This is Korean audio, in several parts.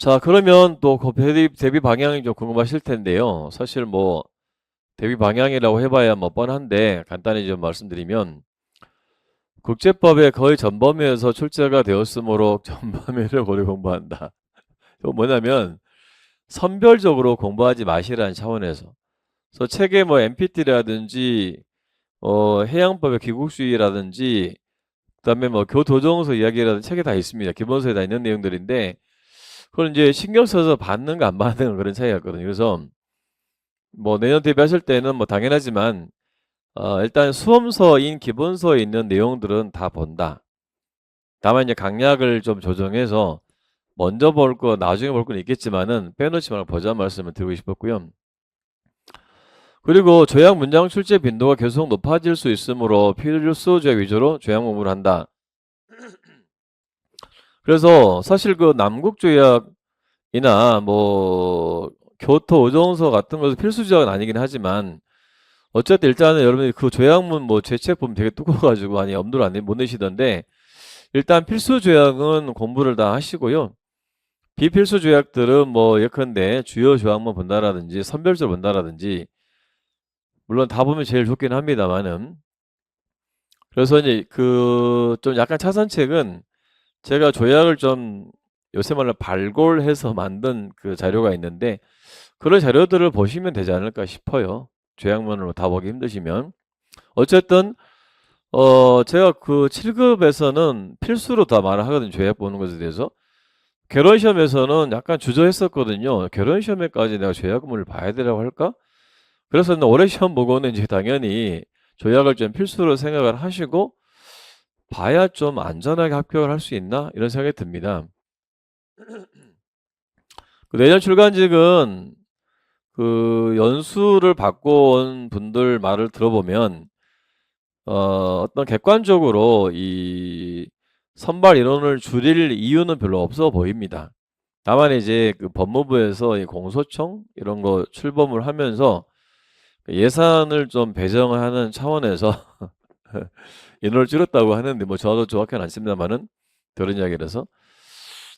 자, 그러면 또 그 대비 방향이 좀 궁금하실 텐데요. 사실 뭐 대비 방향이라고 해봐야 뭐 뻔한데 간단히 좀 말씀드리면 국제법의 거의 전범위에서 출제가 되었으므로 전범위를 고려 공부한다. 이거 뭐냐면 선별적으로 공부하지 마시라는 차원에서. 그래서 책에 뭐 NPT라든지 해양법의 귀국주의라든지 그다음에 뭐 교도정서 이야기라든지 책에 다 있습니다. 기본서에 다 있는 내용들인데 그걸 이제 신경 써서 받는 거 안 받는 거 그런 차이가 있거든요. 그래서 뭐 내년 대비하실 때는 뭐 당연하지만 일단 수험서인 기본서에 있는 내용들은 다 본다. 다만 이제 강약을 좀 조정해서 먼저 볼 거 나중에 볼 건 있겠지만은 빼놓지 말고 보자는 말씀을 드리고 싶었고요. 그리고 조약 문장 출제 빈도가 계속 높아질 수 있으므로 필수 조약 위주로 조약 공부를 한다. 그래서 사실 그 남국 조약이나 뭐 교토 오정서 같은 것은 필수 조약은 아니긴 하지만 어쨌든 일단은 여러분이 그 조약문 뭐 제 책 보면 되게 두꺼워가지고 아니 엄두를 못 내시던데 일단 필수 조약은 공부를 다 하시고요. 비필수 조약들은 뭐 예컨대 주요 조약만 본다라든지 선별적으로 본다라든지 물론 다 보면 제일 좋긴 합니다만은 그래서 이제 그 좀 약간 차선책은 제가 조약을 좀 요새 말로 발골해서 만든 그 자료가 있는데 그런 자료들을 보시면 되지 않을까 싶어요. 조약문으로 다 보기 힘드시면. 어쨌든 제가 그 7급에서는 필수로 다 말을 하거든요. 조약 보는 것에 대해서. 결혼 시험에서는 약간 주저했었거든요. 결혼 시험에까지 내가 조약문을 봐야 되라고 할까? 그래서 올해 시험 보고는 이제 당연히 조약을 좀 필수로 생각을 하시고 봐야 좀 안전하게 합격을 할 수 있나? 이런 생각이 듭니다. 그 내년 출간직은 그 연수를 받고 온 분들 말을 들어보면 어떤 객관적으로 이 선발 인원을 줄일 이유는 별로 없어 보입니다. 다만 이제 그 법무부에서 이 공소청 이런 거 출범을 하면서 예산을 좀 배정하는 차원에서 인원을 줄였다고 하는데 뭐 저도 정확히는 않습니다만은 그런 이야기라서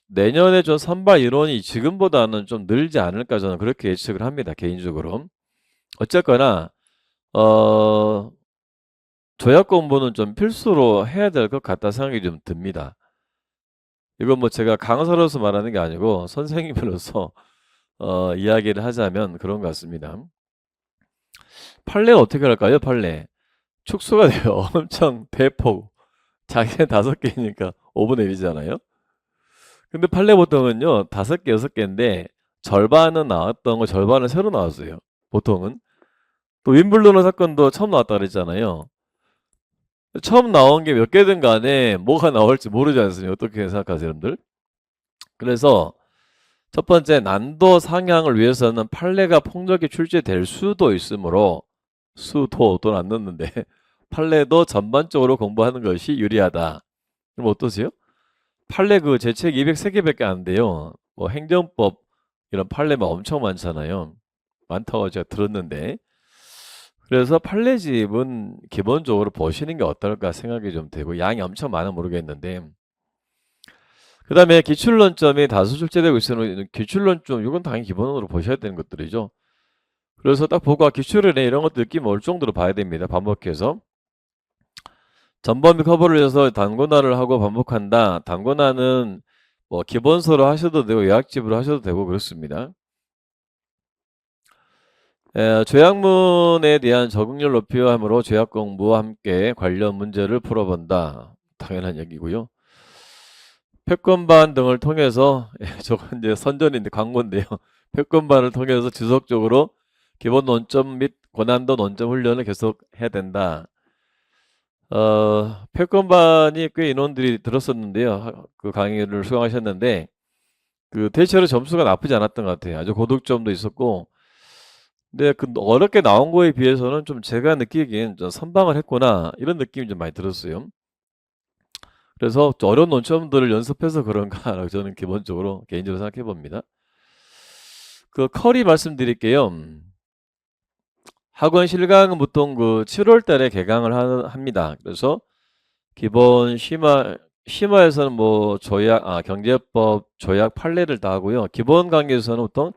내년에 좀 선발 인원이 지금보다는 좀 늘지 않을까 저는 그렇게 예측을 합니다. 개인적으로. 어쨌거나 어 조약 공부는 좀 필수로 해야 될 것 같다 생각이 좀 듭니다. 이건 뭐 제가 강사로서 말하는 게 아니고 선생님으로서 이야기를 하자면 그런 것 같습니다. 판례는 어떻게 할까요? 판례. 축소가 돼요. 엄청 대폭. 자기는 5개니까 5분의 1이잖아요. 근데 판례 보통은요. 5개, 6개인데 절반은 나왔던 거 절반은 새로 나왔어요. 보통은. 또 윈블런 사건도 처음 나왔다 그랬잖아요. 처음 나온 게 몇 개든 간에 뭐가 나올지 모르지 않습니까? 어떻게 생각하세요, 여러분들? 그래서 첫 번째 난도 상향을 위해서는 판례가 폭넓게 출제될 수도 있으므로 수도 돈 안 넣는데 판례도 전반적으로 공부하는 것이 유리하다. 그럼 어떠세요? 판례 그 제 책 203개밖에 안 돼요. 뭐 행정법 이런 판례가 엄청 많잖아요. 많다고 제가 들었는데 그래서 판례집은 기본적으로 보시는 게 어떨까 생각이 좀 되고 양이 엄청 많아 모르겠는데 그 다음에 기출론점이 다수 출제되고 있으면 기출론점 이건 당연히 기본으로 보셔야 되는 것들이죠. 그래서 딱 보고 기출이네 이런 것도 느낌 올 정도로 봐야 됩니다. 반복해서. 전범위 커버를 위해서 단권화를 하고 반복한다. 단권화는 뭐 기본서로 하셔도 되고 요약집으로 하셔도 되고 그렇습니다. 조약문에 대한 적응률 높이와 함으로 조약 공부와 함께 관련 문제를 풀어본다. 당연한 얘기고요. 패권반 등을 통해서 저건 이제 선전인데 광고인데요. 패권반을 통해서 지속적으로 기본 논점 및 고난도 논점 훈련을 계속 해야 된다. 패권반이 꽤 인원들이 들었었는데요. 그 강의를 수강하셨는데 그 대체로 점수가 나쁘지 않았던 것 같아요. 아주 고득점도 있었고 근데 그 어렵게 나온 거에 비해서는 좀 제가 느끼기엔 좀 선방을 했구나 이런 느낌이 좀 많이 들었어요. 그래서 좀 어려운 논점들을 연습해서 그런가라고 저는 기본적으로 개인적으로 생각해 봅니다. 그 커리 말씀드릴게요. 학원 실강은 보통 그 7월 달에 개강을 합니다. 그래서 기본 심화 심화에서는 뭐 경제법 조약 판례를 다 하고요. 기본 강의에서는 보통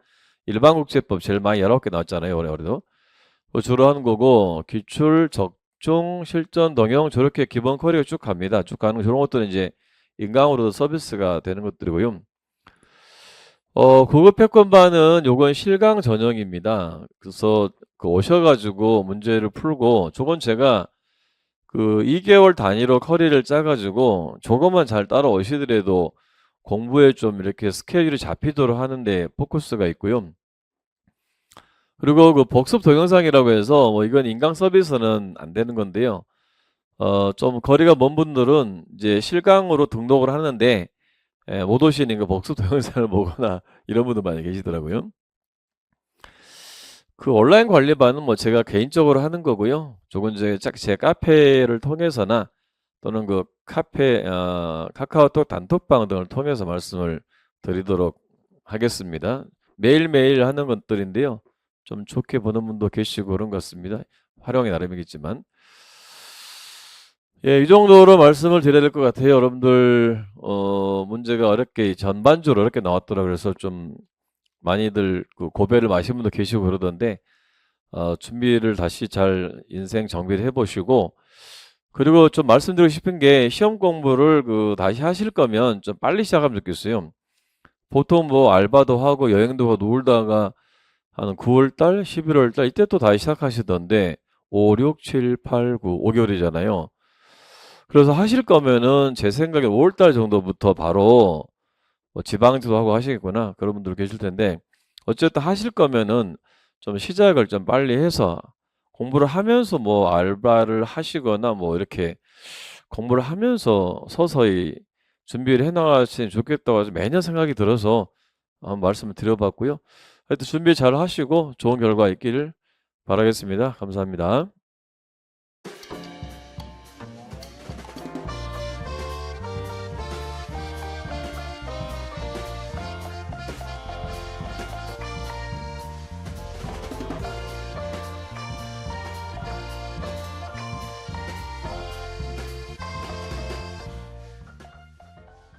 일반국제법 제일 많이 19개 나왔잖아요. 올해도. 주로 하는 거고, 기출, 적중, 실전, 동형 저렇게 기본 커리어 쭉 갑니다. 쭉 가는 저런 것들은 이제 인강으로도 서비스가 되는 것들이고요. 고급 패권반은 요건 실강 전형입니다. 그래서 오셔가지고 문제를 풀고, 저건 제가 2개월 단위로 커리를 짜가지고 조금만 잘 따라오시더라도 공부에 좀 이렇게 스케줄이 잡히도록 하는데 포커스가 있고요. 그리고 복습 동영상이라고 해서 뭐 이건 인강 서비스는 안 되는 건데요. 좀 거리가 먼 분들은 이제 실강으로 등록을 하는데 못 오시는 복습 동영상을 보거나 이런 분들 많이 계시더라고요. 온라인 관리반은 뭐 제가 개인적으로 하는 거고요. 조금 제 카페를 통해서나 또는 카카오톡 단톡방 등을 통해서 말씀을 드리도록 하겠습니다. 매일매일 하는 것들인데요. 좀 좋게 보는 분도 계시고 그런 것 같습니다. 활용이 나름이겠지만. 예, 이 정도로 말씀을 드려야 될 것 같아요. 여러분들, 문제가 전반적으로 어렵게 나왔더라. 그래서 좀 많이들 고배를 마신 분도 계시고 그러던데, 준비를 다시 잘 인생 정비를 해보시고, 그리고 좀 말씀드리고 싶은 게 시험 공부를 다시 하실 거면 좀 빨리 시작하면 좋겠어요. 보통 뭐 알바도 하고 여행도 가고 놀다가 한 9월달, 11월달 이때 또 다시 시작하시던데 5, 6, 7, 8, 9, 5개월이잖아요. 그래서 하실 거면은 제 생각에 5월달 정도부터 바로 뭐 지방지도 하고 하시겠구나 그런 분들 계실 텐데 어쨌든 하실 거면은 좀 시작을 좀 빨리 해서 공부를 하면서 뭐 알바를 하시거나 뭐 이렇게 공부를 하면서 서서히 준비를 해 나가시면 좋겠다고 해서 매년 생각이 들어서 말씀을 드려봤고요. 하여튼 준비 잘 하시고 좋은 결과 있기를 바라겠습니다. 감사합니다.